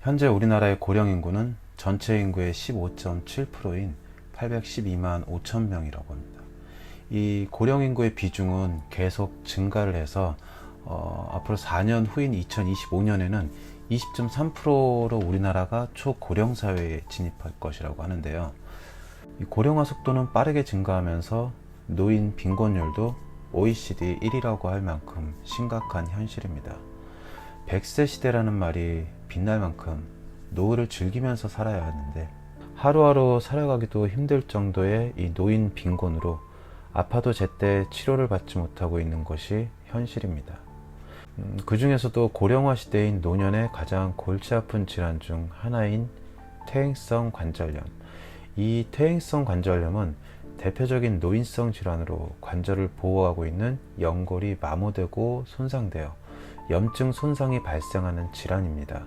현재 우리나라의 고령 인구는 전체 인구의 15.7%인 812만 5천 명이라고 합니다. 이 고령 인구의 비중은 계속 증가를 해서 앞으로 4년 후인 2025년에는 20.3%로 우리나라가 초고령 사회에 진입할 것이라고 하는데요. 이 고령화 속도는 빠르게 증가하면서 노인 빈곤율도 OECD 1위라고 할 만큼 심각한 현실입니다. 100세 시대라는 말이 빛날 만큼 노후를 즐기면서 살아야 하는데 하루하루 살아가기도 힘들 정도의 이 노인 빈곤으로 아파도 제때 치료를 받지 못하고 있는 것이 현실입니다. 그 중에서도 고령화 시대인 노년의 가장 골치 아픈 질환 중 하나인 퇴행성 관절염. 이 퇴행성 관절염은 대표적인 노인성 질환으로 관절을 보호하고 있는 연골이 마모되고 손상되어 염증 손상이 발생하는 질환입니다.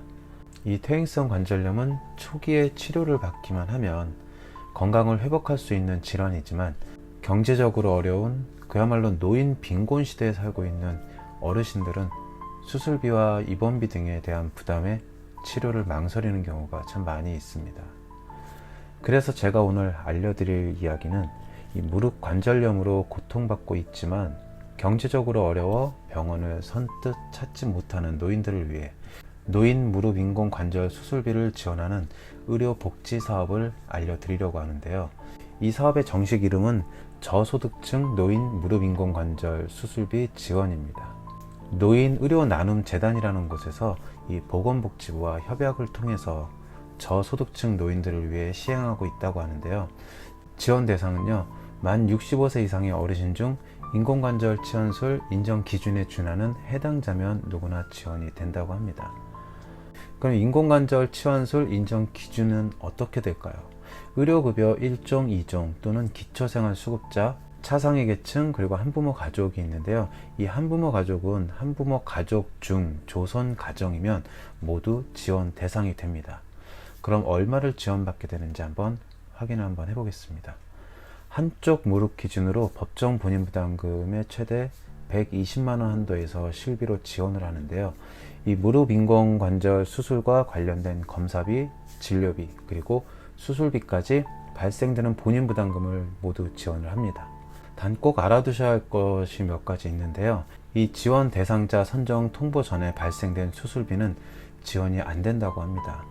이 퇴행성 관절염은 초기에 치료를 받기만 하면 건강을 회복할 수 있는 질환이지만 경제적으로 어려운 그야말로 노인 빈곤 시대에 살고 있는 어르신들은 수술비와 입원비 등에 대한 부담에 치료를 망설이는 경우가 참 많이 있습니다. 그래서 제가 오늘 알려드릴 이야기는 이 무릎 관절염으로 고통받고 있지만 경제적으로 어려워 병원을 선뜻 찾지 못하는 노인들을 위해 노인 무릎 인공 관절 수술비를 지원하는 의료 복지 사업을 알려드리려고 하는데요. 이 사업의 정식 이름은 저소득층 노인 무릎 인공 관절 수술비 지원입니다. 노인 의료 나눔 재단이라는 곳에서 이 보건복지부와 협약을 통해서 저소득층 노인들을 위해 시행하고 있다고 하는데요. 지원 대상은요, 만 65세 이상의 어르신 중 인공관절 치원술 인정 기준에 준하는 해당자면 누구나 지원이 된다고 합니다. 그럼 인공관절 치원술 인정 기준은 어떻게 될까요? 의료급여 1종, 2종 또는 기초생활수급자, 차상위 계층, 그리고 한부모 가족이 있는데요. 이 한부모 가족은 한부모 가족 중 조선 가정이면 모두 지원 대상이 됩니다. 그럼 얼마를 지원받게 되는지 확인을 한번 해보겠습니다. 한쪽 무릎 기준으로 법정 본인부담금의 최대 120만 원 한도에서 실비로 지원을 하는데요. 이 무릎 인공관절 수술과 관련된 검사비, 진료비, 그리고 수술비까지 발생되는 본인부담금을 모두 지원을 합니다. 단 꼭 알아두셔야 할 것이 몇 가지 있는데요. 이 지원 대상자 선정 통보 전에 발생된 수술비는 지원이 안 된다고 합니다.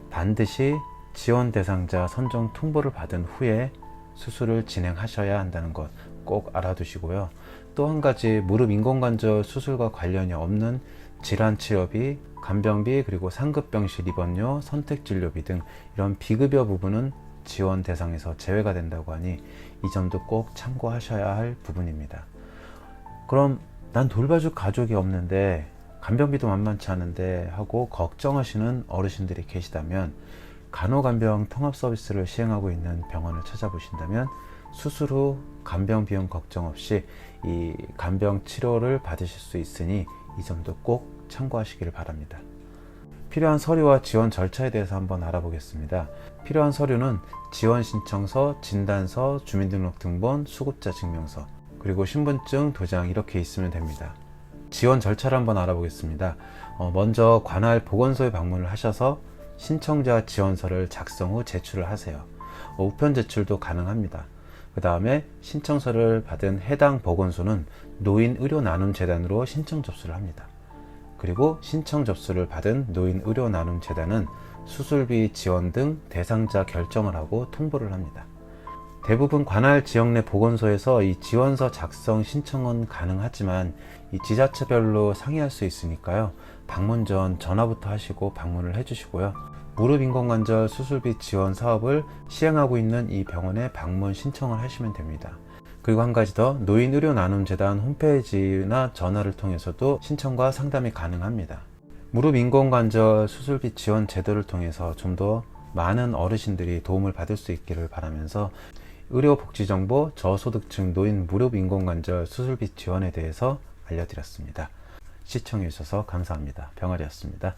반드시 지원 대상자 선정 통보를 받은 후에 수술을 진행하셔야 한다는 것 꼭 알아두시고요. 또 한 가지 무릎 인공관절 수술과 관련이 없는 질환 치료비, 간병비, 그리고 상급병실 입원료, 선택진료비 등 이런 비급여 부분은 지원 대상에서 제외가 된다고 하니 이 점도 꼭 참고하셔야 할 부분입니다. 그럼 난 돌봐줄 가족이 없는데 간병비도 만만치 않은데 하고 걱정하시는 어르신들이 계시다면 간호간병 통합 서비스를 시행하고 있는 병원을 찾아보신다면 수술 후 간병 비용 걱정 없이 이 간병 치료를 받으실 수 있으니 이 점도 꼭 참고하시기를 바랍니다. 필요한 서류와 지원 절차에 대해서 한번 알아보겠습니다. 필요한 서류는 지원 신청서, 진단서, 주민등록등본, 수급자 증명서, 그리고 신분증, 도장 이렇게 있으면 됩니다. 지원 절차를 한번 알아보겠습니다. 먼저 관할 보건소에 방문을 하셔서 신청자 지원서를 작성 후 제출을 하세요. 우편 제출도 가능합니다. 그 다음에 신청서를 받은 해당 보건소는 노인 의료 나눔 재단으로 신청 접수를 합니다. 그리고 신청 접수를 받은 노인 의료 나눔 재단은 수술비 지원 등 대상자 결정을 하고 통보를 합니다. 대부분 관할 지역 내 보건소에서 이 지원서 작성 신청은 가능하지만 이 지자체별로 상의할 수 있으니까요. 방문 전 전화부터 하시고 방문을 해주시고요. 무릎 인공관절 수술비 지원 사업을 시행하고 있는 이 병원에 방문 신청을 하시면 됩니다. 그리고 한 가지 더, 노인 의료 나눔 재단 홈페이지나 전화를 통해서도 신청과 상담이 가능합니다. 무릎 인공관절 수술비 지원 제도를 통해서 좀 더 많은 어르신들이 도움을 받을 수 있기를 바라면서 의료복지정보 저소득층 노인 무릎 인공관절 수술비 지원에 대해서 알려드렸습니다. 시청해 주셔서 감사합니다. 병아리였습니다.